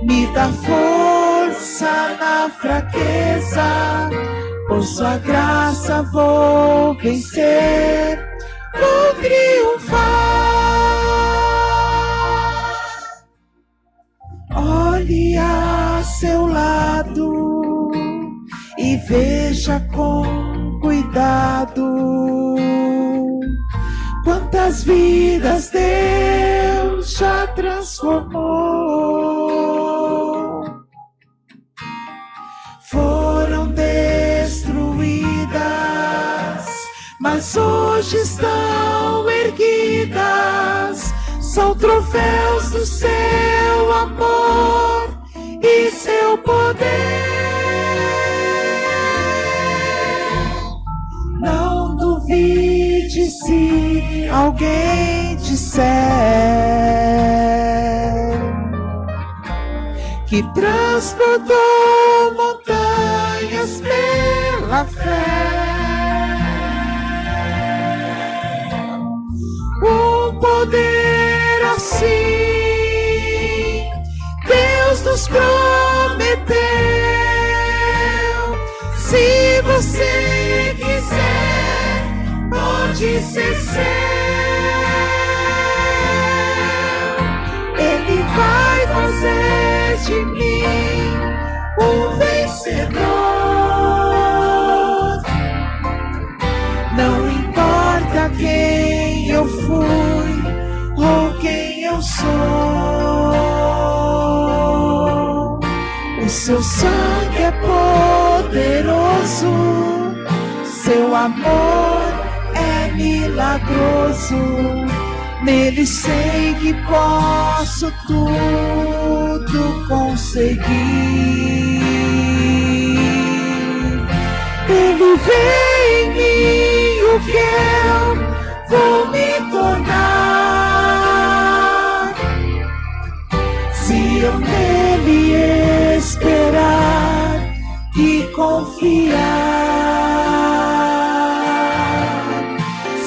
Me dá força na fraqueza, por sua graça vou vencer, vou triunfar. Olhe a seu lado e veja com cuidado quantas vidas Deus já transformou. Foram destruídas, mas hoje estão erguidas. São troféus do seu amor e seu poder. Não duvide se alguém disser que transportou montanhas pela fé. Um poder assim Deus nos prometeu. Se você quiser, pode ser seu. Ele vai fazer de mim um vencedor. Não importa quem eu fui ou quem eu sou, o seu sangue é poderoso, seu amor é milagroso. Nele sei que posso tudo conseguir. Ele vê em mim o que eu vou me tornar, se eu nele esperar e confiar.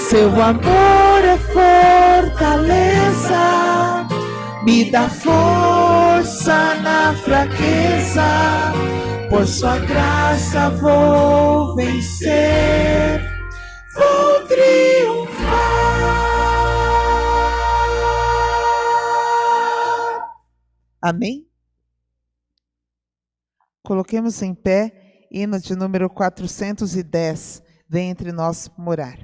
Seu amor é fortaleza, me dá força na fraqueza. Por sua graça vou vencer, vou triunfar. Amém? Coloquemos em pé, hino de número 410, vem entre nós morar.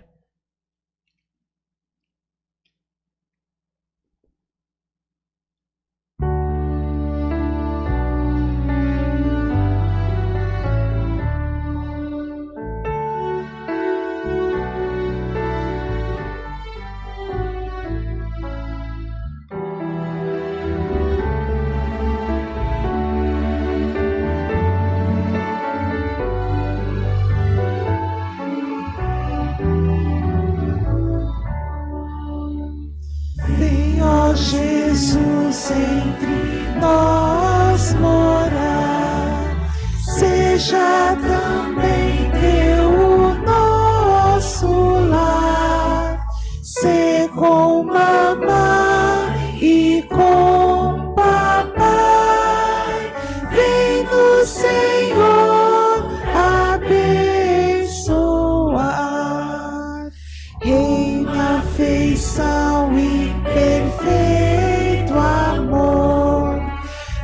Jesus entre nós morar, seja também teu o nosso lar, ser com mamãe e com papai, vem no Senhor abençoar, reina afeição e perfeito amor,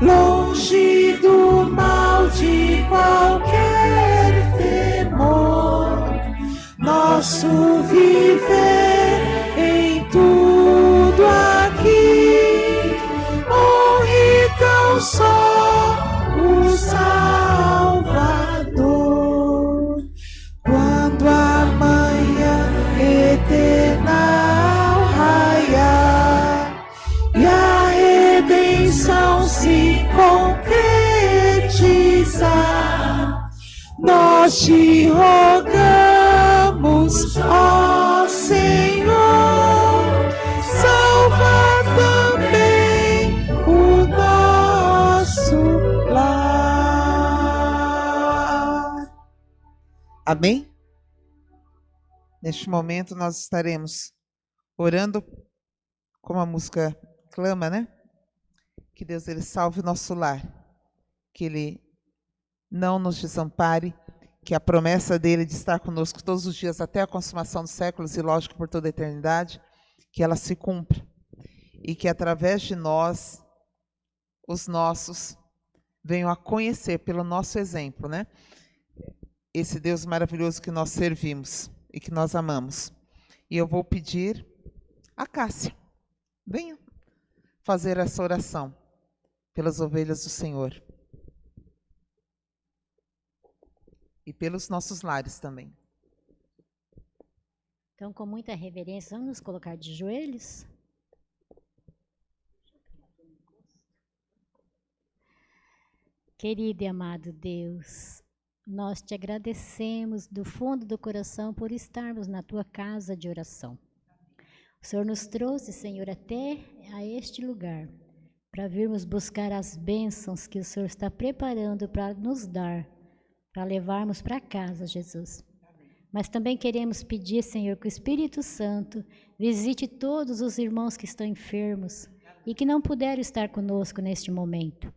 longe do mal de qualquer temor, nosso viver em tudo aqui, honre tão só o Salvador, quando a manhã eterna se concretizar, nós te rogamos, ó Senhor, salva também o nosso lar. Amém? Neste momento nós estaremos orando como a música clama, né? que Deus ele salve o nosso lar, que Ele não nos desampare, que a promessa dele de estar conosco todos os dias até a consumação dos séculos e, lógico, por toda a eternidade, que ela se cumpra e que através de nós, os nossos, venham a conhecer pelo nosso exemplo, né? Esse Deus maravilhoso que nós servimos e que nós amamos. E eu vou pedir a Cássia, venha fazer essa oração pelas ovelhas do Senhor. E pelos nossos lares também. Então, com muita reverência, vamos nos colocar de joelhos. Querido e amado Deus, nós te agradecemos do fundo do coração por estarmos na tua casa de oração. O Senhor nos trouxe, Senhor, até a este lugar, para virmos buscar as bênçãos que o Senhor está preparando para nos dar, para levarmos para casa, Jesus. Mas também queremos pedir, Senhor, que o Espírito Santo visite todos os irmãos que estão enfermos e que não puderam estar conosco neste momento.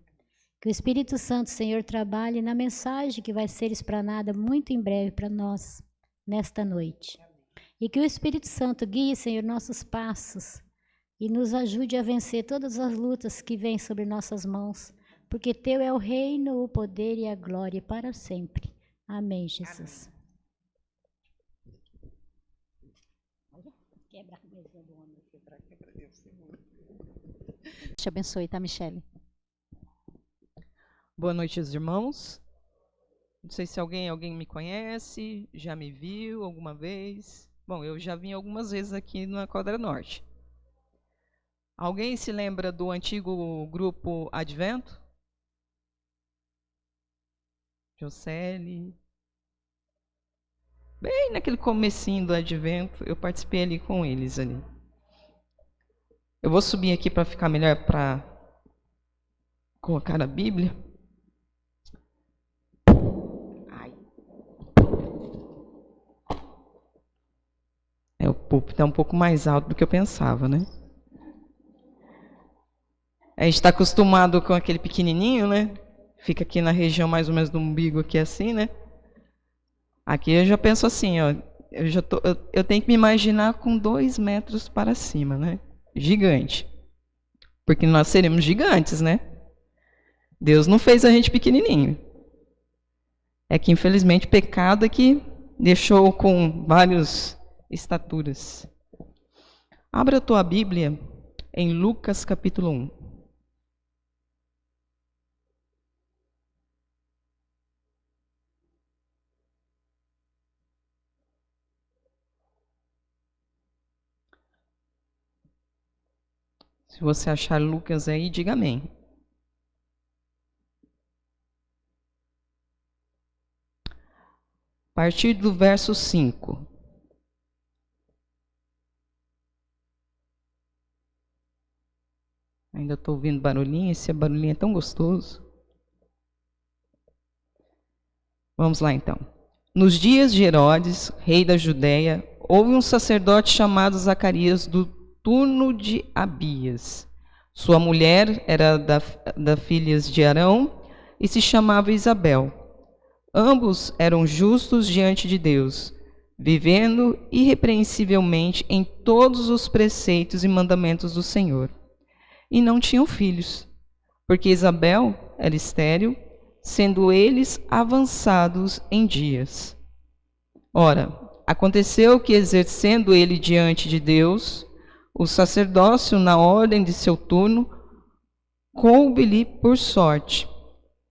Que o Espírito Santo, Senhor, trabalhe na mensagem que vai ser explanada muito em breve para nós, nesta noite. E que o Espírito Santo guie, Senhor, nossos passos e nos ajude a vencer todas as lutas que vêm sobre nossas mãos, porque teu é o reino, o poder e a glória para sempre. Amém, Jesus. Amém. Quebra a mesa do homem. Te abençoe, tá, Michele? Boa noite, irmãos. Não sei se alguém me conhece, já me viu alguma vez. Bom, eu já vim algumas vezes aqui na Quadra Norte. Alguém se lembra do antigo grupo Advento? Jocely. Bem naquele comecinho do Advento, eu participei ali com eles ali. Eu vou subir aqui para ficar melhor para colocar a Bíblia. O púlpito é um pouco mais alto do que eu pensava, né? A gente está acostumado com aquele pequenininho, né? Fica aqui na região mais ou menos do umbigo, aqui assim, né? Aqui eu já penso assim, ó. Eu tenho que me imaginar com 2 metros para cima, né? Gigante. Porque nós seremos gigantes, né? Deus não fez a gente pequenininho. É que, infelizmente, o pecado é que deixou com várias estaturas. Abra a tua Bíblia em Lucas capítulo 1. Se você achar Lucas aí, diga amém. A partir do verso 5. Ainda estou ouvindo barulhinho, esse barulhinho é tão gostoso. Vamos lá então. Nos dias de Herodes, rei da Judéia, houve um sacerdote chamado Zacarias do turno de Abias. Sua mulher era da filhas de Arão e se chamava Isabel. Ambos eram justos diante de Deus, vivendo irrepreensivelmente em todos os preceitos e mandamentos do Senhor. E não tinham filhos, porque Isabel era estéril, sendo eles avançados em dias. Ora, aconteceu que, exercendo ele diante de Deus o sacerdócio na ordem de seu turno, coube-lhe por sorte,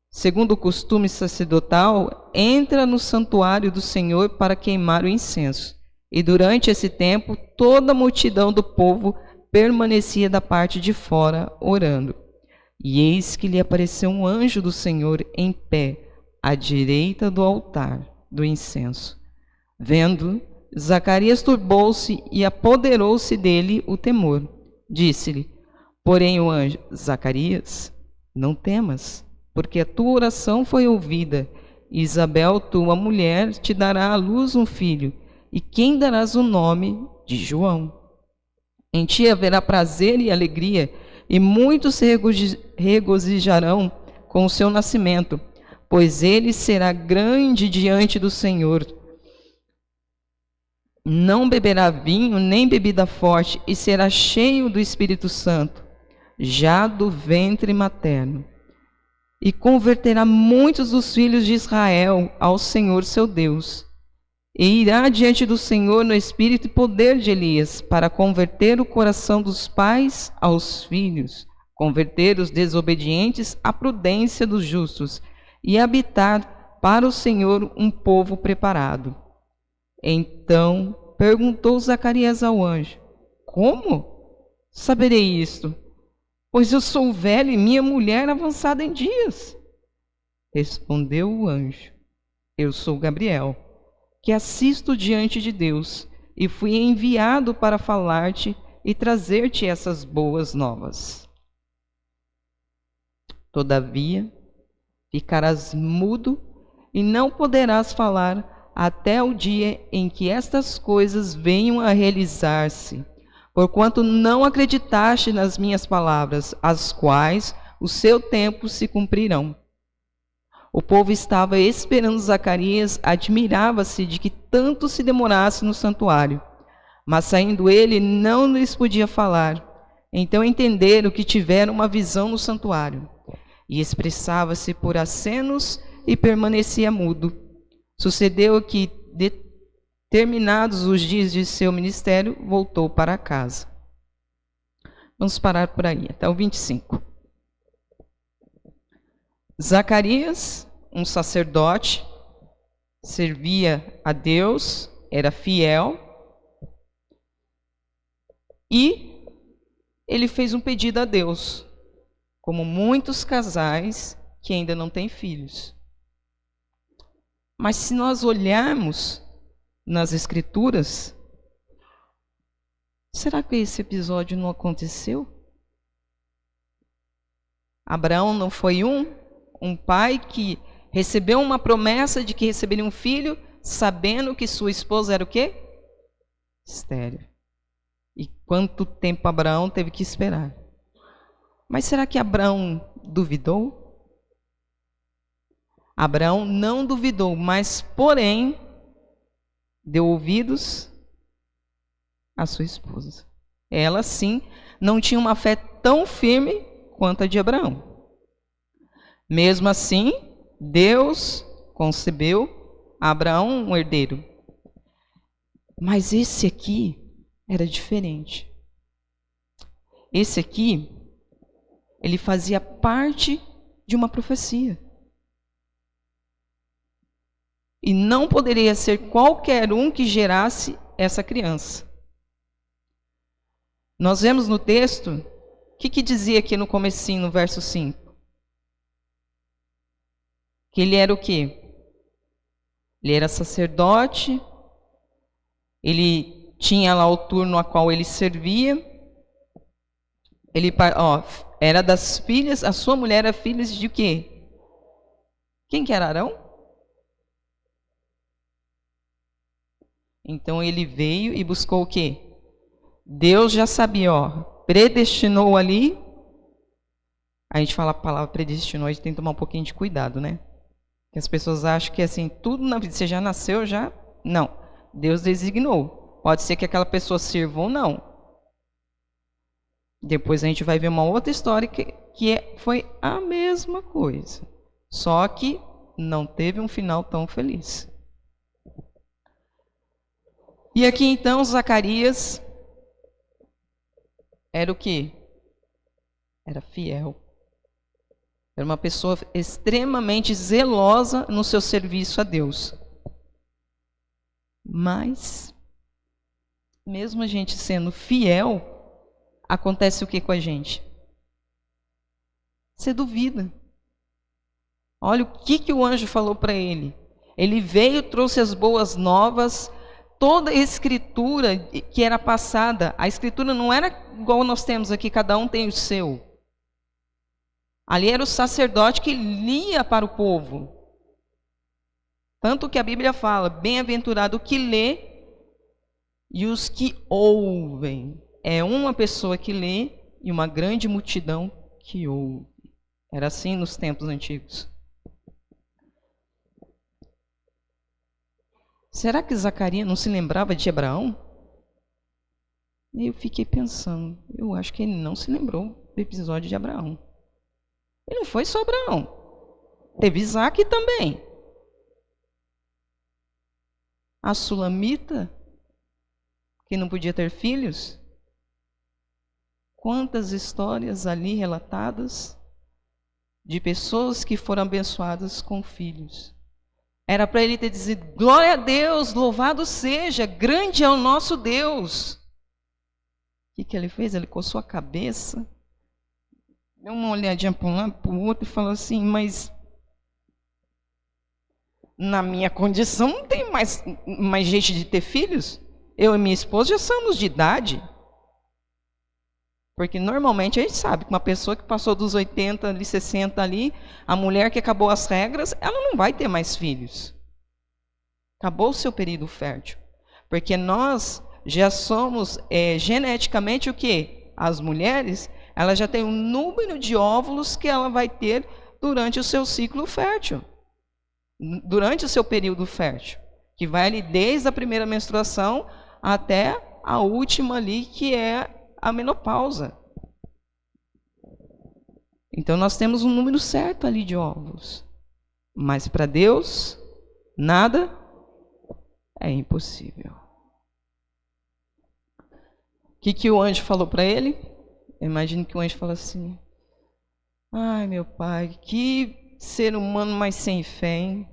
segundo o costume sacerdotal, entra no santuário do Senhor para queimar o incenso. E durante esse tempo, toda a multidão do povo permanecia da parte de fora, orando. E eis que lhe apareceu um anjo do Senhor em pé, à direita do altar do incenso. Vendo, Zacarias turbou-se e apoderou-se dele o temor. Disse-lhe, porém, o anjo: Zacarias, não temas, porque a tua oração foi ouvida. Isabel, tua mulher, te dará à luz um filho, e quem darás o nome de João. Em ti haverá prazer e alegria, e muitos se regozijarão com o seu nascimento, pois ele será grande diante do Senhor. Não beberá vinho nem bebida forte, e será cheio do Espírito Santo, já do ventre materno. E converterá muitos dos filhos de Israel ao Senhor seu Deus. E irá diante do Senhor no espírito e poder de Elias, para converter o coração dos pais aos filhos, converter os desobedientes à prudência dos justos, e habitar para o Senhor um povo preparado. Então perguntou Zacarias ao anjo: como saberei isto? Pois eu sou velho e minha mulher avançada em dias. Respondeu o anjo: eu sou Gabriel, que assisto diante de Deus, e fui enviado para falar-te e trazer-te essas boas novas. Todavia, ficarás mudo e não poderás falar até o dia em que estas coisas venham a realizar-se, porquanto não acreditaste nas minhas palavras, as quais o seu tempo se cumprirão. O povo estava esperando Zacarias, admirava-se de que tanto se demorasse no santuário. Mas saindo ele, não lhes podia falar. Então entenderam que tiveram uma visão no santuário. E expressava-se por acenos e permanecia mudo. Sucedeu que, terminados os dias de seu ministério, voltou para casa. Vamos parar por aí, até o 25. Zacarias, um sacerdote, servia a Deus, era fiel, e ele fez um pedido a Deus, como muitos casais que ainda não têm filhos. Mas se nós olharmos nas Escrituras, será que esse episódio não aconteceu? Abraão não foi um pai que recebeu uma promessa de que receberia um filho, sabendo que sua esposa era o quê? Estéril. E quanto tempo Abraão teve que esperar? Mas será que Abraão duvidou? Abraão não duvidou, mas porém deu ouvidos à sua esposa. Ela sim não tinha uma fé tão firme quanto a de Abraão. Mesmo assim, Deus concebeu a Abraão um herdeiro. Mas esse aqui era diferente. Esse aqui, ele fazia parte de uma profecia. E não poderia ser qualquer um que gerasse essa criança. Nós vemos no texto, o que dizia aqui no comecinho, no verso 5? Que ele era o quê? Ele era sacerdote, ele tinha lá o turno a qual ele servia, ele era das filhas, a sua mulher era filha de quê? Quem que era Arão? Então ele veio e buscou o quê? Deus já sabia, predestinou ali. A gente fala a palavra predestinou, a gente tem que tomar um pouquinho de cuidado, né? Que as pessoas acham que assim, tudo na vida, você já nasceu, já... Não, Deus designou. Pode ser que aquela pessoa sirva ou não. Depois a gente vai ver uma outra história foi a mesma coisa. Só que não teve um final tão feliz. E aqui então Zacarias era o quê? Era fiel. Era uma pessoa extremamente zelosa no seu serviço a Deus. Mas, mesmo a gente sendo fiel, acontece o que com a gente? Você duvida. Olha o que o anjo falou para ele. Ele veio, trouxe as boas novas. Toda a escritura que era passada, a escritura não era igual nós temos aqui, cada um tem o seu. Ali era o sacerdote que lia para o povo. Tanto que a Bíblia fala, bem-aventurado o que lê e os que ouvem. É uma pessoa que lê e uma grande multidão que ouve. Era assim nos tempos antigos. Será que Zacarias não se lembrava de Abraão? E eu fiquei pensando, eu acho que ele não se lembrou do episódio de Abraão. E não foi só Abraão. Teve Isaac também. A Sulamita, que não podia ter filhos. Quantas histórias ali relatadas de pessoas que foram abençoadas com filhos. Era para ele ter dizido, glória a Deus, louvado seja, grande é o nosso Deus. O que ele fez? Ele coçou a cabeça, deu uma olhadinha para um lado, para o outro e falou assim, mas na minha condição não tem mais jeito de ter filhos? Eu e minha esposa já somos de idade. Porque normalmente a gente sabe que uma pessoa que passou dos 80, ali, 60 ali, a mulher que acabou as regras, ela não vai ter mais filhos. Acabou o seu período fértil. Porque nós já somos geneticamente o quê? As mulheres, ela já tem um número de óvulos que ela vai ter durante o seu ciclo fértil. Durante o seu período fértil. Que vai ali desde a primeira menstruação até a última ali, que é a menopausa. Então nós temos um número certo ali de óvulos. Mas para Deus, nada é impossível. O que o anjo falou para ele? Eu imagino que o anjo falou assim, ai meu pai, que ser humano mais sem fé, hein?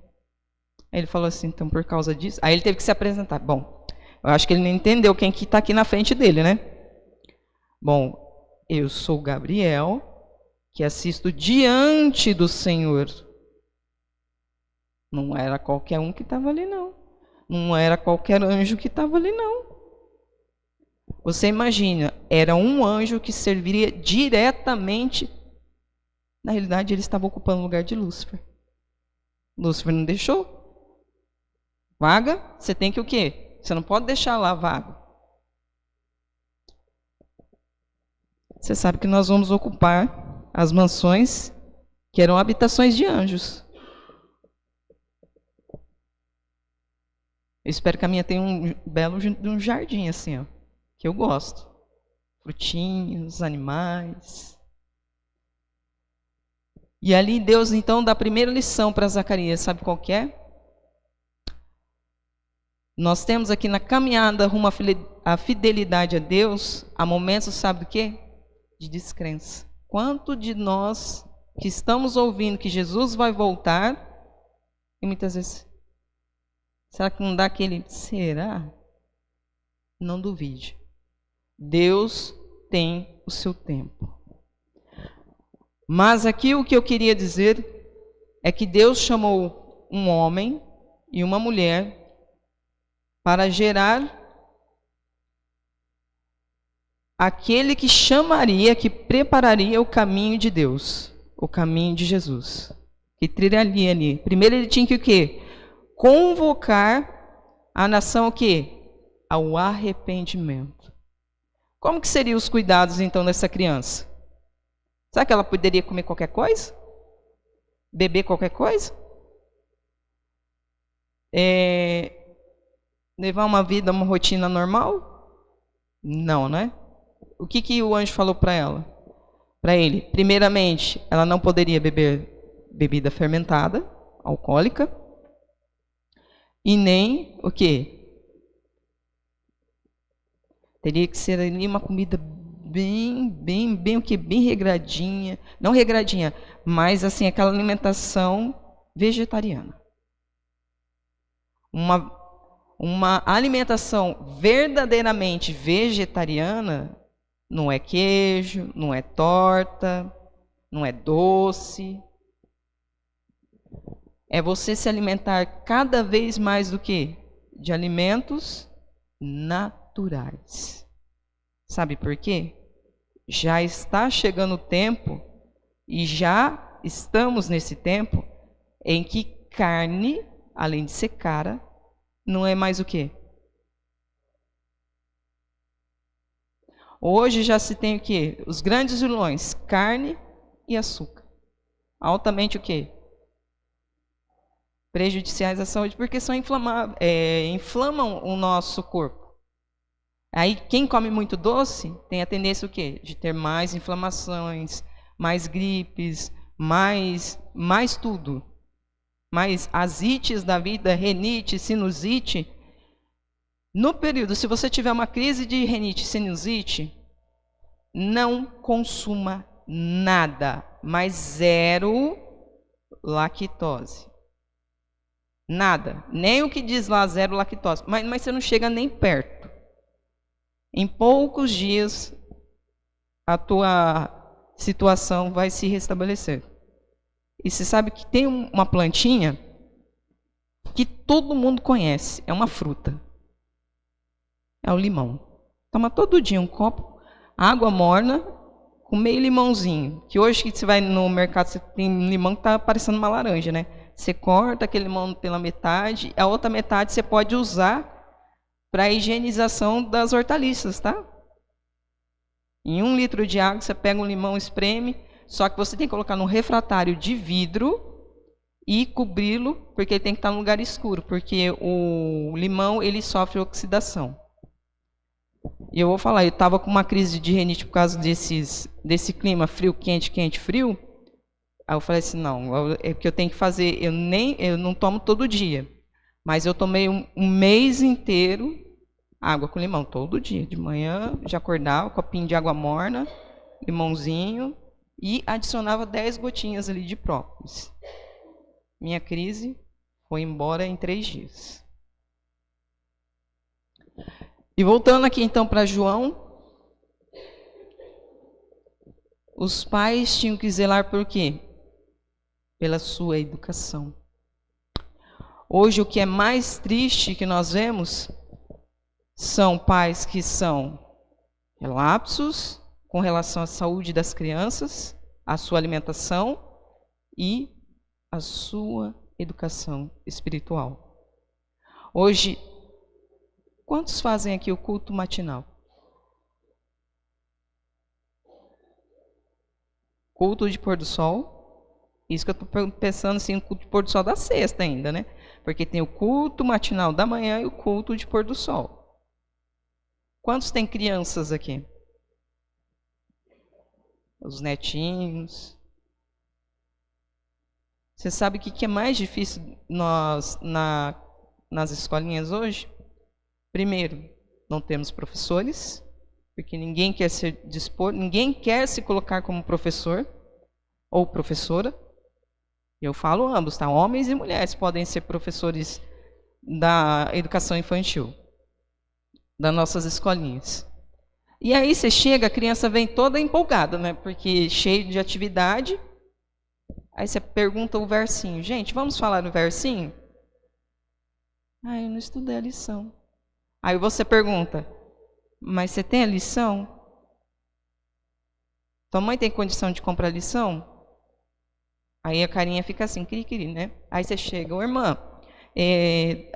Aí ele falou assim, então por causa disso, aí ele teve que se apresentar. Bom, eu acho que ele não entendeu quem que está aqui na frente dele, né? Bom, eu sou Gabriel, que assisto diante do Senhor. Não era qualquer um que estava ali, não. Não era qualquer anjo que estava ali, não. Você imagina, era um anjo que serviria diretamente. Na realidade, ele estava ocupando o lugar de Lúcifer. Lúcifer não deixou. Vaga, você tem que o quê? Você não pode deixar lá vago. Você sabe que nós vamos ocupar as mansões que eram habitações de anjos. Eu espero que a minha tenha um belo jardim assim, ó, que eu gosto. Frutinhos, animais. E ali Deus então dá a primeira lição para Zacarias, sabe qual que é? Nós temos aqui na caminhada rumo à fidelidade a Deus, há momentos, sabe do quê? De descrença. Quanto de nós que estamos ouvindo que Jesus vai voltar, e muitas vezes, será que não dá aquele, será? Não duvide. Deus tem o seu tempo. Mas aqui o que eu queria dizer é que Deus chamou um homem e uma mulher para gerar aquele que chamaria, que prepararia o caminho de Deus, o caminho de Jesus, que trilharia ali. Primeiro ele tinha que o quê? Convocar a nação o quê? Ao arrependimento. Como que seriam os cuidados então dessa criança? Será que ela poderia comer qualquer coisa? Beber qualquer coisa? Levar uma vida, uma rotina normal? Não, né? O que o anjo falou para ela? Para ele, primeiramente, ela não poderia beber bebida fermentada, alcoólica, e nem o quê? Teria que ser ali uma comida bem o que? Bem regradinha, não regradinha, mas assim, aquela alimentação vegetariana. Uma alimentação verdadeiramente vegetariana não é queijo, não é torta, não é doce. É você se alimentar cada vez mais do que? De alimentos naturais. Sabe por quê? Já está chegando o tempo, e já estamos nesse tempo, em que carne, além de ser cara, não é mais o quê? Hoje já se tem o quê? Os grandes vilões, carne e açúcar. Altamente o quê? Prejudiciais à saúde, porque são inflamam o nosso corpo. Aí, quem come muito doce tem a tendência o quê? De ter mais inflamações, mais gripes, mais tudo. Mais asites da vida, renite, sinusite. No período, se você tiver uma crise de renite, sinusite, não consuma nada, mas 0 lactose. Nada, nem o que diz lá 0 lactose, mas você não chega nem perto. Em poucos dias, a tua situação vai se restabelecer. E você sabe que tem uma plantinha que todo mundo conhece, é uma fruta. É o limão. Toma todo dia um copo, água morna, com meio limãozinho. Que hoje que você vai no mercado, você tem limão que está parecendo uma laranja, né? Você corta aquele limão pela metade, a outra metade você pode usar para a higienização das hortaliças, tá? Em 1 litro de água, você pega um limão, espreme, só que você tem que colocar num refratário de vidro e cobri-lo, porque ele tem que estar num lugar escuro, porque o limão ele sofre oxidação. E eu vou falar, eu estava com uma crise de rinite por causa desse clima frio, quente, quente, frio. Aí eu falei assim, não, é o que eu tenho que fazer, eu não tomo todo dia, mas eu tomei um mês inteiro água com limão, todo dia, de manhã, já acordava, copinho de água morna, limãozinho, e adicionava 10 gotinhas ali de própolis. Minha crise foi embora em 3 dias. E voltando aqui então para João, os pais tinham que zelar por quê? Pela sua educação. Hoje o que é mais triste que nós vemos são pais que são relapsos com relação à saúde das crianças, à sua alimentação e à sua educação espiritual. Hoje, quantos fazem aqui o culto matinal? Culto de pôr do sol. Isso que eu estou pensando assim, o culto de pôr do sol da sexta ainda, né? Porque tem o culto matinal da manhã e o culto de pôr do sol. Quantos tem crianças aqui? Os netinhos. Você sabe o que é mais difícil nas escolinhas hoje? Primeiro, não temos professores, porque ninguém quer se colocar como professor ou professora. Eu falo ambos, tá? Homens e mulheres podem ser professores da educação infantil, das nossas escolinhas. E aí você chega, a criança vem toda empolgada, né? Porque cheio de atividade. Aí você pergunta o versinho. Gente, vamos falar no versinho? Ah, eu não estudei a lição. Aí você pergunta, mas você tem a lição? Tua mãe tem condição de comprar a lição? Aí a carinha fica assim, cri-cri, né? Aí você chega, ô irmã,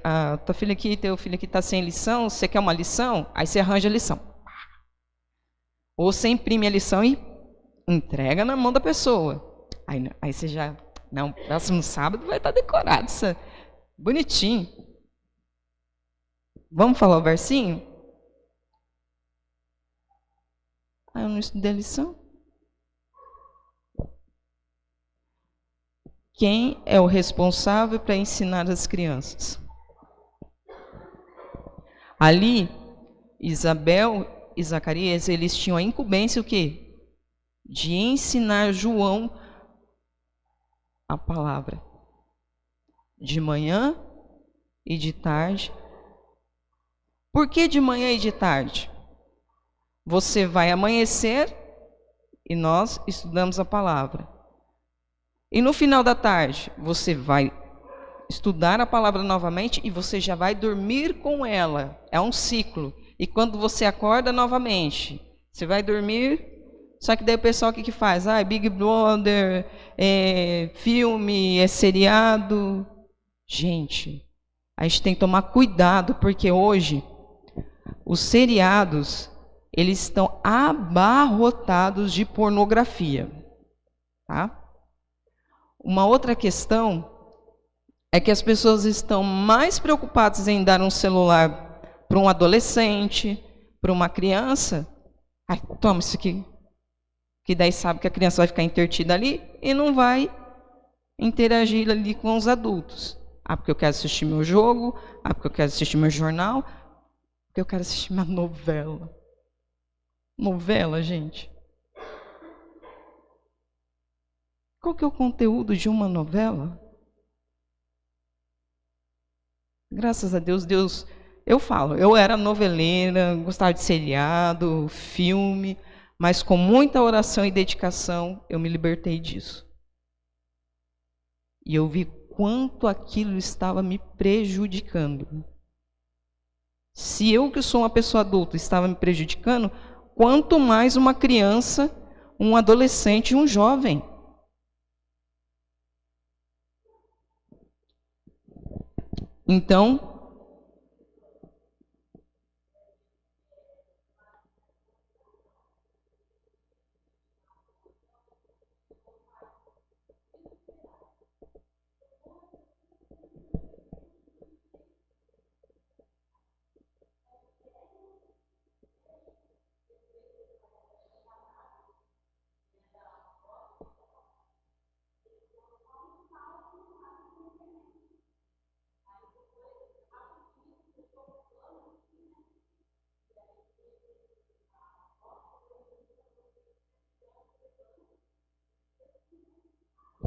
a tua filha aqui, teu filho aqui está sem lição, você quer uma lição? Aí você arranja a lição. Ou você imprime a lição e entrega na mão da pessoa. Aí você já, não, próximo sábado vai estar decorado, isso é bonitinho. Vamos falar o versinho? Ah, eu não estudei a lição. Quem é o responsável para ensinar as crianças? Ali, Isabel e Zacarias, eles tinham a incumbência o quê? De ensinar João a palavra. De manhã e de tarde. Por que de manhã e de tarde? Você vai amanhecer e nós estudamos a palavra. E no final da tarde, você vai estudar a palavra novamente e você já vai dormir com ela. É um ciclo. E quando você acorda novamente, você vai dormir. Só que daí o pessoal o que faz? Big Brother, filme, seriado. Gente, a gente tem que tomar cuidado, porque hoje os seriados eles estão abarrotados de pornografia. Tá? Uma outra questão é que as pessoas estão mais preocupadas em dar um celular para um adolescente, para uma criança. Ai, toma isso aqui. Que daí sabe que a criança vai ficar entretida ali e não vai interagir ali com os adultos. Ah, porque eu quero assistir meu jogo, ah, porque eu quero assistir meu jornal, porque eu quero assistir minha novela. Novela, gente. Qual que é o conteúdo de uma novela? Graças a Deus, eu falo, eu era noveleira, gostava de seriado, filme, mas com muita oração e dedicação eu me libertei disso. E eu vi quanto aquilo estava me prejudicando. Se eu, que sou uma pessoa adulta, estava me prejudicando, quanto mais uma criança, um adolescente, um jovem. Então,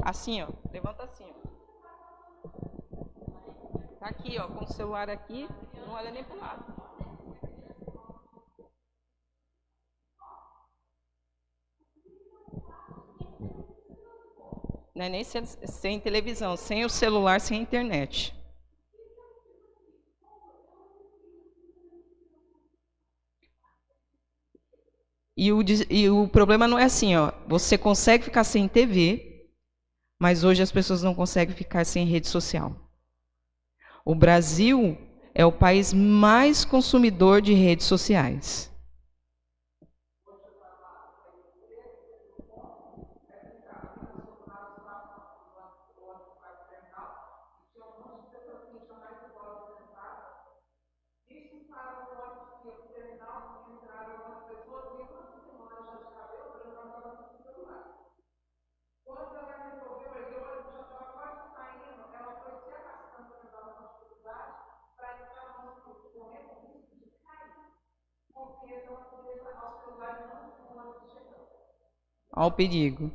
assim, ó, levanta assim, ó. Tá aqui, ó, com o celular aqui, não olha nem pro lado. Não é nem sem televisão, sem o celular, sem a internet. E o problema não é assim, ó, você consegue ficar sem TV, mas hoje as pessoas não conseguem ficar sem rede social. O Brasil é o país mais consumidor de redes sociais. Ao perigo.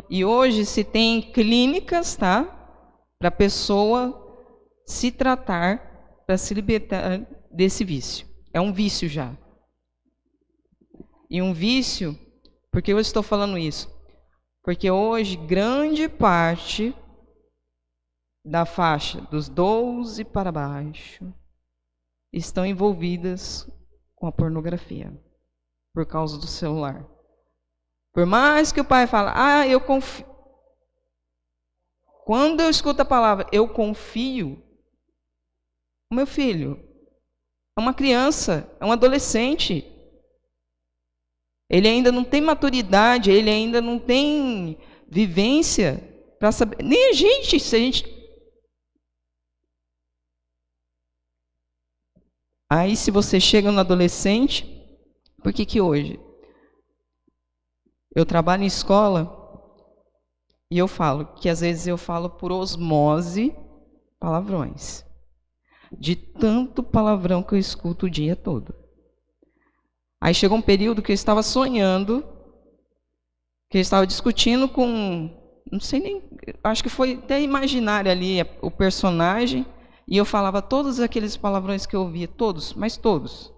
E hoje se tem clínicas, tá? Para a pessoa se tratar, para se libertar desse vício. É um vício já. E um vício, por que eu estou falando isso? Porque hoje grande parte da faixa dos 12 para baixo estão envolvidas com a pornografia. Por causa do celular. Por mais que o pai fale, eu confio. Quando eu escuto a palavra, eu confio, o meu filho é uma criança, é um adolescente. Ele ainda não tem maturidade, ele ainda não tem vivência para saber. Nem a gente, se a gente. Aí, se você chega no adolescente, por que hoje? Eu trabalho em escola e eu falo que às vezes eu falo por osmose palavrões. De tanto palavrão que eu escuto o dia todo. Aí chegou um período que eu estava sonhando, que eu estava discutindo com, não sei nem, acho que foi até imaginário ali o personagem, e eu falava todos aqueles palavrões que eu ouvia, todos, mas todos.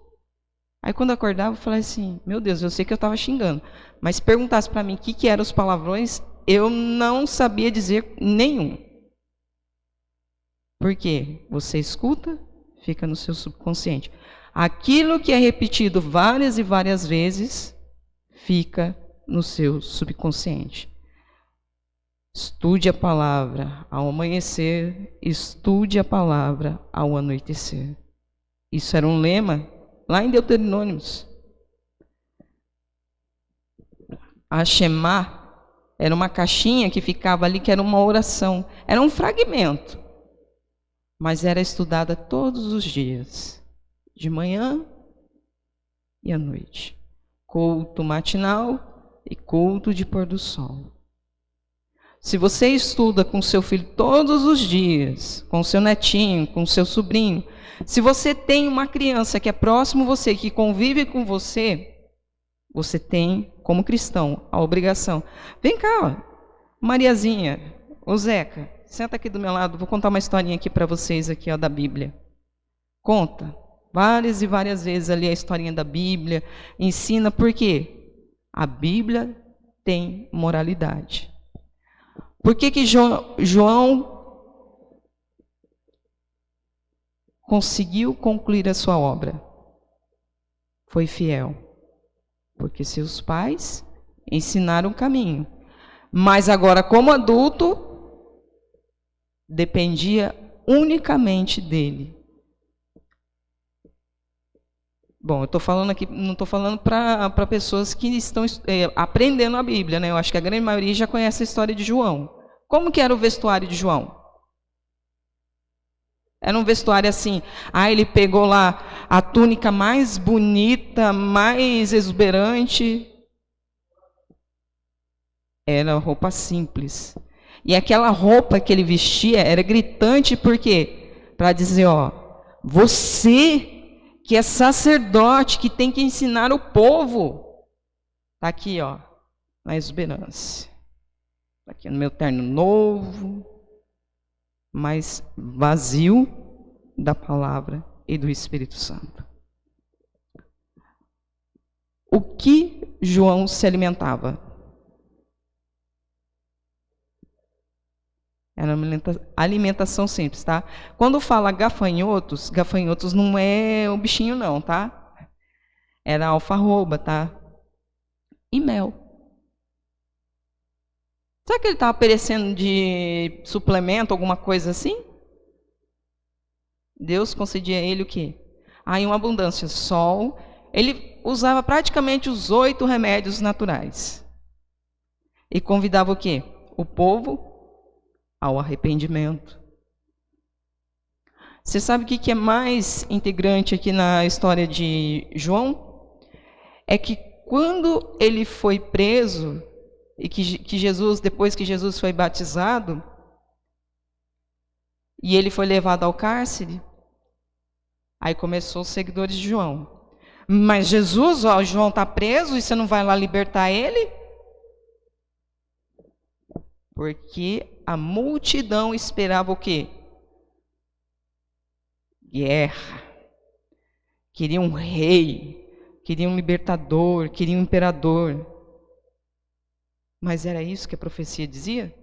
Aí quando eu acordava, eu falei assim, meu Deus, eu sei que eu estava xingando, mas se perguntasse para mim o que eram os palavrões, eu não sabia dizer nenhum. Por quê? Você escuta, fica no seu subconsciente. Aquilo que é repetido várias e várias vezes, fica no seu subconsciente. Estude a palavra ao amanhecer, estude a palavra ao anoitecer. Isso era um lema lá em Deuteronômios. A Shema era uma caixinha que ficava ali, que era uma oração. Era um fragmento, mas era estudada todos os dias, de manhã e à noite. Culto matinal e culto de pôr do sol. Se você estuda com seu filho todos os dias, com seu netinho, com seu sobrinho, se você tem uma criança que é próximo a você, que convive com você, você tem, como cristão, a obrigação. Vem cá, ó, Mariazinha, ô Zeca, senta aqui do meu lado, vou contar uma historinha aqui para vocês aqui, ó, da Bíblia. Conta várias e várias vezes ali a historinha da Bíblia, ensina por quê? A Bíblia tem moralidade. Por que João conseguiu concluir a sua obra? Foi fiel. Porque seus pais ensinaram o caminho. Mas agora, como adulto, dependia unicamente dele. Bom, eu estou falando aqui, não estou falando para pessoas que estão aprendendo a Bíblia, né? Eu acho que a grande maioria já conhece a história de João. Como que era o vestuário de João? Era um vestuário assim, ele pegou lá a túnica mais bonita, mais exuberante. Era roupa simples. E aquela roupa que ele vestia era gritante, por quê? Para dizer, ó, você que é sacerdote, que tem que ensinar o povo, está aqui, ó, na exuberância. Está aqui no meu terno novo, mas vazio da palavra e do Espírito Santo. O que João se alimentava? Era uma alimentação simples, tá? Quando fala gafanhotos, gafanhotos não é o bichinho não, tá? Era alfarroba, tá? E mel. Será que ele estava perecendo de suplemento, alguma coisa assim? Deus concedia a ele o quê? Em uma abundância, sol. Ele usava praticamente os 8 remédios naturais. E convidava o quê? O povo ao arrependimento. Você sabe o que é mais integrante aqui na história de João? É que quando ele foi preso, e que Jesus, depois que Jesus foi batizado, e ele foi levado ao cárcere, aí começou os seguidores de João. Mas Jesus, ó, João está preso e você não vai lá libertar ele? Porque a multidão esperava o quê? Guerra. Queria um rei, queria um libertador, queria um imperador. Mas era isso que a profecia dizia?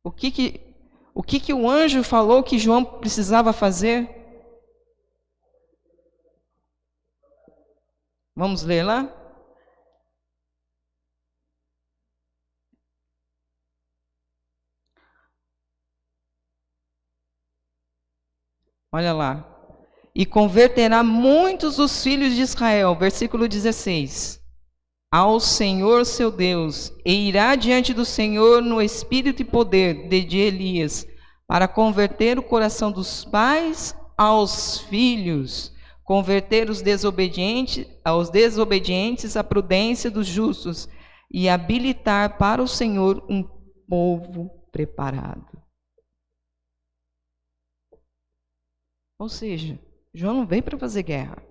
O que o anjo falou que João precisava fazer? Vamos ler lá? Olha lá. E converterá muitos dos filhos de Israel, versículo 16, ao Senhor seu Deus, e irá diante do Senhor no espírito e poder de Elias, para converter o coração dos pais aos filhos, converter os desobedientes à prudência dos justos, e habilitar para o Senhor um povo preparado. Ou seja, João não veio para fazer guerra.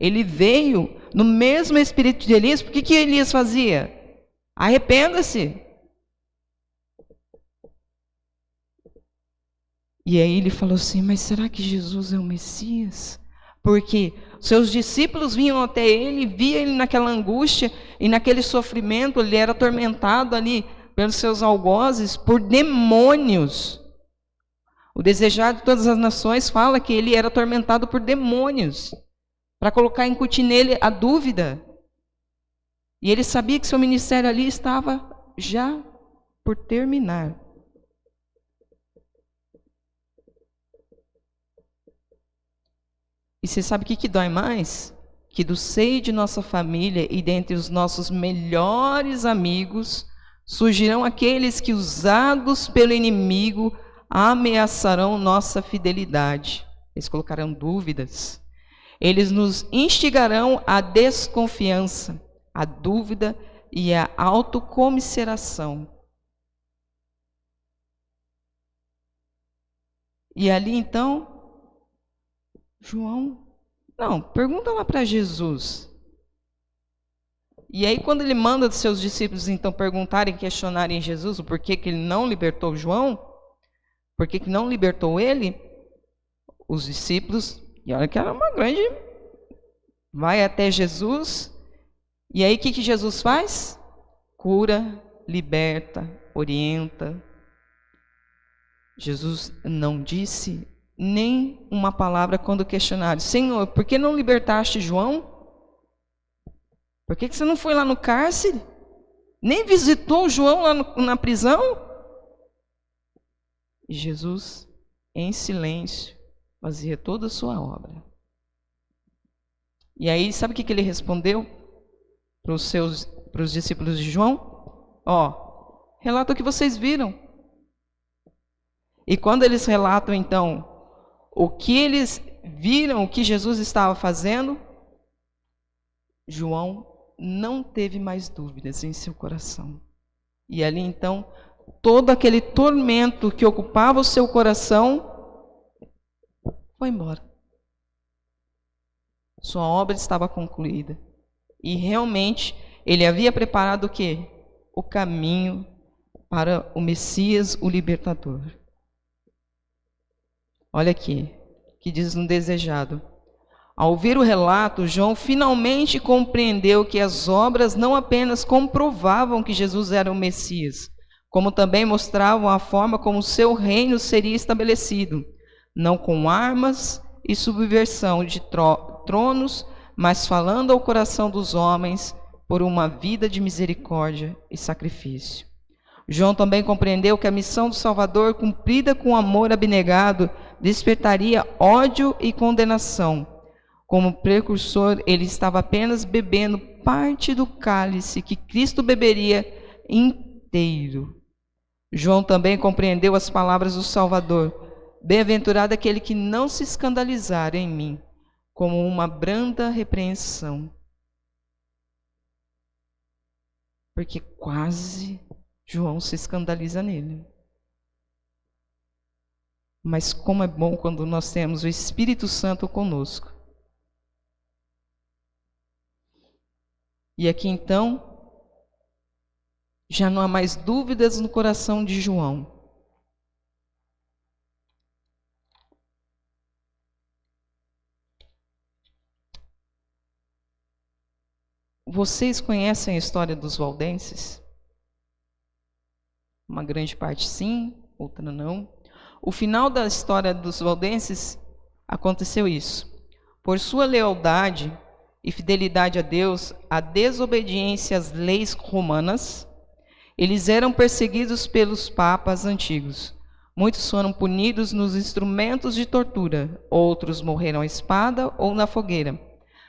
Ele veio no mesmo espírito de Elias. Por que Elias fazia? Arrependa-se. E aí ele falou assim, mas será que Jesus é o Messias? Porque seus discípulos vinham até ele, via ele naquela angústia e naquele sofrimento, ele era atormentado ali pelos seus algozes, por demônios. O Desejado de Todas as Nações fala que ele era atormentado por demônios, para colocar, incutir nele a dúvida. E ele sabia que seu ministério ali estava já por terminar. E você sabe o que dói mais? Que do seio de nossa família e dentre os nossos melhores amigos surgirão aqueles que, usados pelo inimigo, ameaçarão nossa fidelidade. Eles colocarão dúvidas. Eles nos instigarão à desconfiança, à dúvida e à autocomiseração. E ali então, João, não, pergunta lá para Jesus. E aí quando ele manda os seus discípulos então perguntarem, questionarem Jesus o porquê que ele não libertou João, por que não libertou ele, os discípulos, e olha que era uma grande, vai até Jesus, e aí o que Jesus faz? Cura, liberta, orienta. Jesus não disse nem uma palavra quando questionaram: Senhor, por que não libertaste João? Por que você não foi lá no cárcere? Nem visitou João lá na prisão? E Jesus, em silêncio, fazia toda a sua obra. E aí, sabe o que ele respondeu para os discípulos de João? Relata o que vocês viram. E quando eles relatam, então, o que eles viram, o que Jesus estava fazendo, João não teve mais dúvidas em seu coração. E ali, então, todo aquele tormento que ocupava o seu coração foi embora. Sua obra estava concluída. E realmente, ele havia preparado o quê? O caminho para o Messias, o Libertador. Olha aqui, que diz no desejado. Ao ouvir o relato, João finalmente compreendeu que as obras não apenas comprovavam que Jesus era o Messias, como também mostravam a forma como o seu reino seria estabelecido, não com armas e subversão de tronos, mas falando ao coração dos homens por uma vida de misericórdia e sacrifício. João também compreendeu que a missão do Salvador, cumprida com amor abnegado, despertaria ódio e condenação. Como precursor, ele estava apenas bebendo parte do cálice que Cristo beberia inteiro. João também compreendeu as palavras do Salvador: bem-aventurado aquele que não se escandalizar em mim, como uma branda repreensão. Porque quase João se escandaliza nele. Mas como é bom quando nós temos o Espírito Santo conosco. E aqui então, já não há mais dúvidas no coração de João. Vocês conhecem a história dos valdenses? Uma grande parte sim, outra não. O final da história dos valdenses aconteceu isso. Por sua lealdade e fidelidade a Deus, a desobediência às leis romanas, eles eram perseguidos pelos papas antigos. Muitos foram punidos nos instrumentos de tortura, outros morreram à espada ou na fogueira.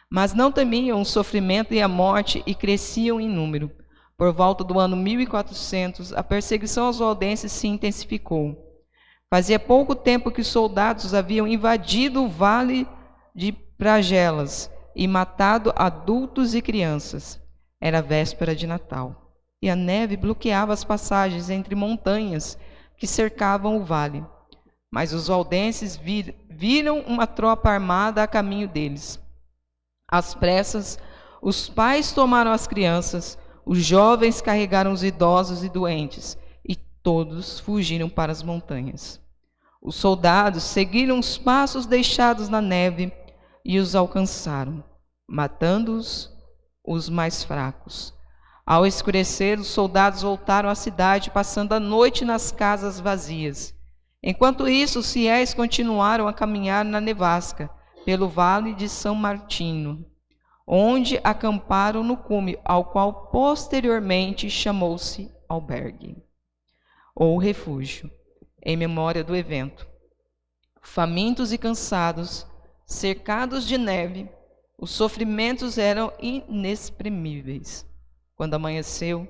Mas não temiam o sofrimento e a morte e cresciam em número. Por volta do ano 1400, a perseguição aos valdenses se intensificou. Fazia pouco tempo que os soldados haviam invadido o vale de Pragelas e matado adultos e crianças. Era véspera de Natal, e a neve bloqueava as passagens entre montanhas que cercavam o vale. Mas os valdenses viram uma tropa armada a caminho deles. Às pressas, os pais tomaram as crianças, os jovens carregaram os idosos e doentes, e todos fugiram para as montanhas. Os soldados seguiram os passos deixados na neve e os alcançaram, matando-os os mais fracos. Ao escurecer, os soldados voltaram à cidade, passando a noite nas casas vazias. Enquanto isso, os fiéis continuaram a caminhar na nevasca, pelo vale de São Martino, onde acamparam no cume, ao qual posteriormente chamou-se albergue, ou refúgio, em memória do evento. Famintos e cansados, cercados de neve, os sofrimentos eram inexprimíveis. Quando amanheceu,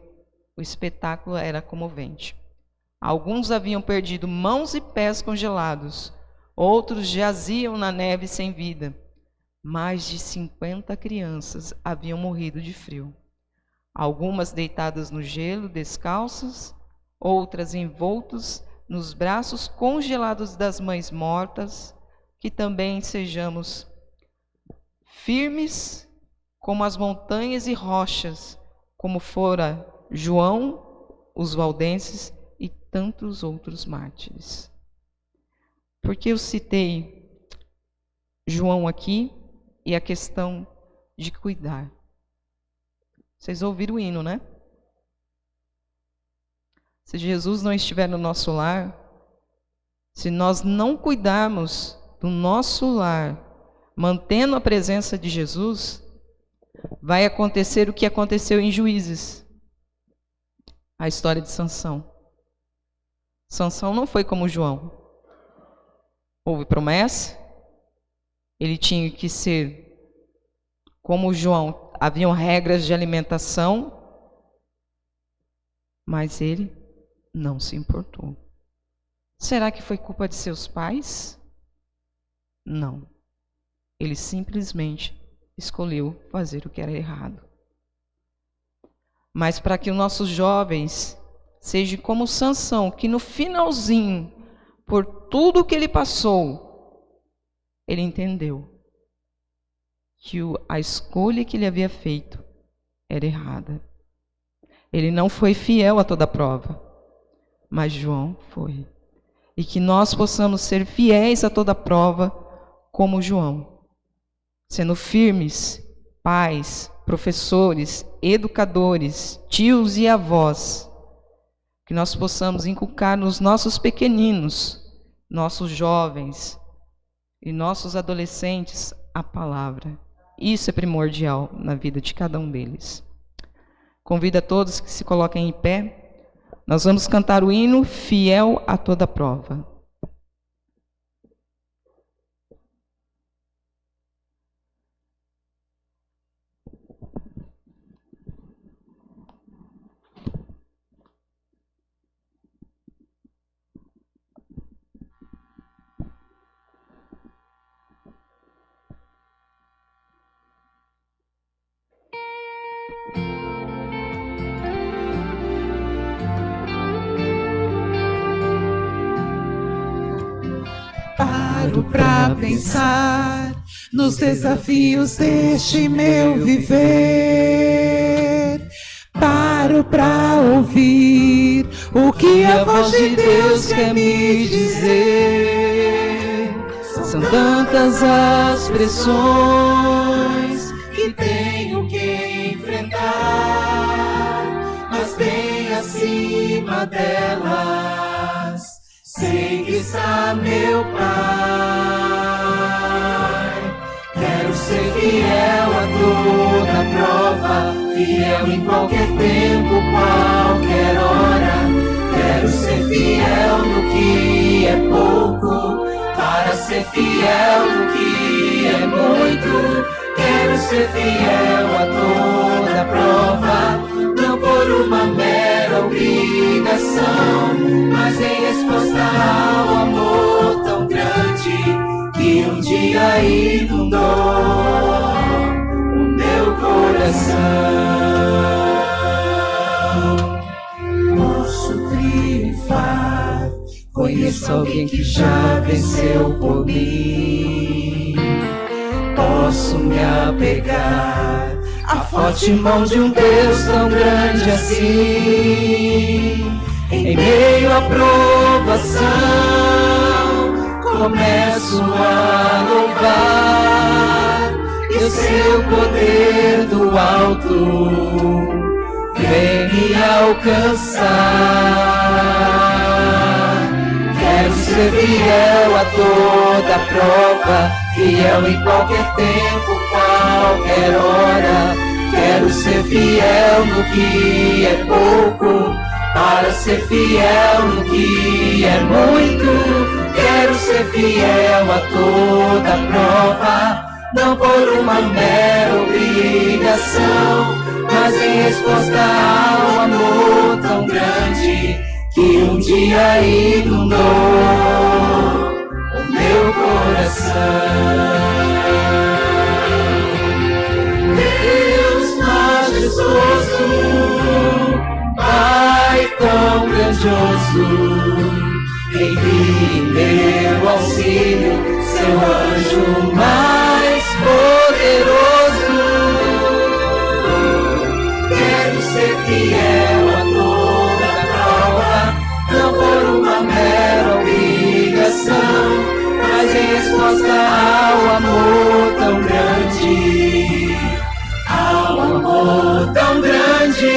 o espetáculo era comovente. Alguns haviam perdido mãos e pés congelados, outros jaziam na neve sem vida. Mais de 50 crianças haviam morrido de frio. Algumas deitadas no gelo, descalças, outras envoltas nos braços congelados das mães mortas. Que também sejamos firmes como as montanhas e rochas, como fora João, os valdenses e tantos outros mártires. Por que eu citei João aqui e a questão de cuidar? Vocês ouviram o hino, né? Se Jesus não estiver no nosso lar, se nós não cuidarmos do nosso lar, mantendo a presença de Jesus, vai acontecer o que aconteceu em Juízes. A história de Sansão. Sansão não foi como João. Houve promessa, ele tinha que ser como João. Haviam regras de alimentação, mas ele não se importou. Será que foi culpa de seus pais? Não. Ele simplesmente escolheu fazer o que era errado. Mas para que os nossos jovens sejam como Sansão, que no finalzinho, por tudo que ele passou, ele entendeu que a escolha que ele havia feito era errada. Ele não foi fiel a toda a prova, mas João foi. E que nós possamos ser fiéis a toda a prova, como João, sendo firmes, pais, professores, educadores, tios e avós, que nós possamos inculcar nos nossos pequeninos, nossos jovens e nossos adolescentes a palavra. Isso é primordial na vida de cada um deles. Convido a todos que se coloquem em pé. Nós vamos cantar o hino Fiel a toda prova. Paro pra pensar nos desafios deste meu viver. Paro pra ouvir o que a voz de Deus quer me dizer. São tantas as pressões que tenho que enfrentar, mas bem acima delas sei que está meu Pai. Quero ser fiel a toda prova, fiel em qualquer tempo, qualquer hora. Quero ser fiel no que é pouco, para ser fiel no que é muito. Quero ser fiel a toda prova, não por uma mera obrigação, mas em resposta ao amor tão grande que um dia inundou o meu coração. Posso triunfar, conheço alguém que já venceu por mim. Posso me apegar à forte mão de um Deus tão grande assim. Em meio à provação, começo a louvar, e o seu poder do alto vem me alcançar. Quero ser fiel a toda prova, fiel em qualquer tempo, qualquer hora. Quero ser fiel no que é pouco, para ser fiel no que é muito. Quero ser fiel a toda prova, não por uma mera obrigação, mas em resposta ao amor tão grande que um dia inundou o meu coração. Deus majestoso, Pai tão grandioso, envie meu auxílio, seu anjo mais poderoso. Quero ser fiel a toda prova, não por uma mera obrigação, mas em resposta ao amor tão grande, ao amor tão grande,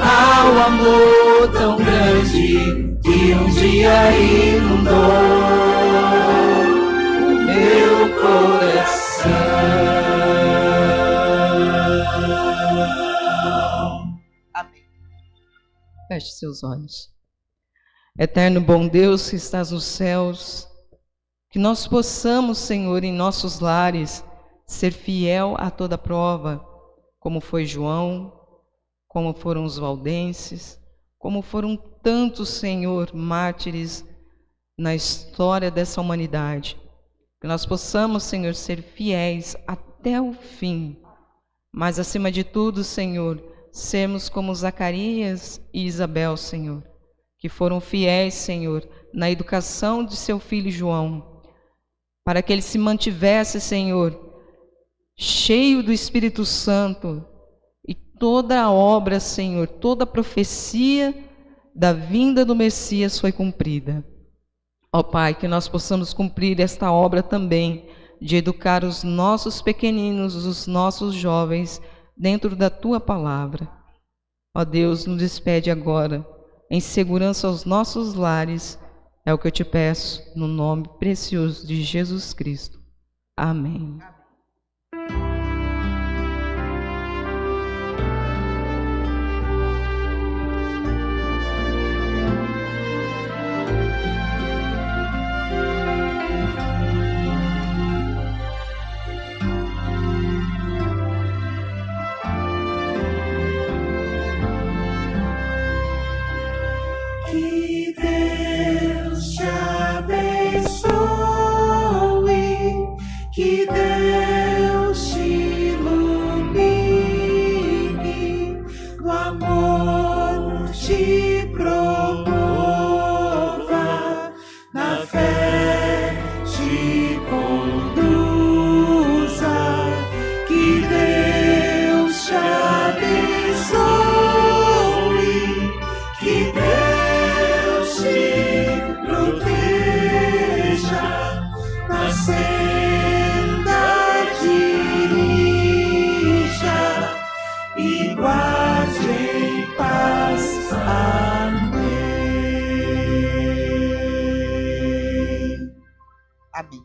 ao amor tão grande que um dia inundou o meu coração. Amém. Feche seus olhos. Eterno bom Deus que estás nos céus, que nós possamos, Senhor, em nossos lares, ser fiel a toda prova, como foi João, como foram os valdenses, como foram tantos, Senhor, mártires na história dessa humanidade. Que nós possamos, Senhor, ser fiéis até o fim, mas acima de tudo, Senhor, sermos como Zacarias e Isabel, Senhor, que foram fiéis, Senhor, na educação de seu filho João, para que ele se mantivesse, Senhor, cheio do Espírito Santo, e toda a obra, Senhor, toda a profecia da vinda do Messias foi cumprida. Ó Pai, que nós possamos cumprir esta obra também, de educar os nossos pequeninos, os nossos jovens, dentro da Tua palavra. Ó Deus, nos despede agora, em segurança aos nossos lares, é o que eu te peço, no nome precioso de Jesus Cristo. Amém. Que Deus te abençoe, que Deus te ilumine, no amor te promova, na fé te conduza. Que Deus te abençoe, que Deus te proteja, na senda dirija e guarde em paz. Amém. Amém.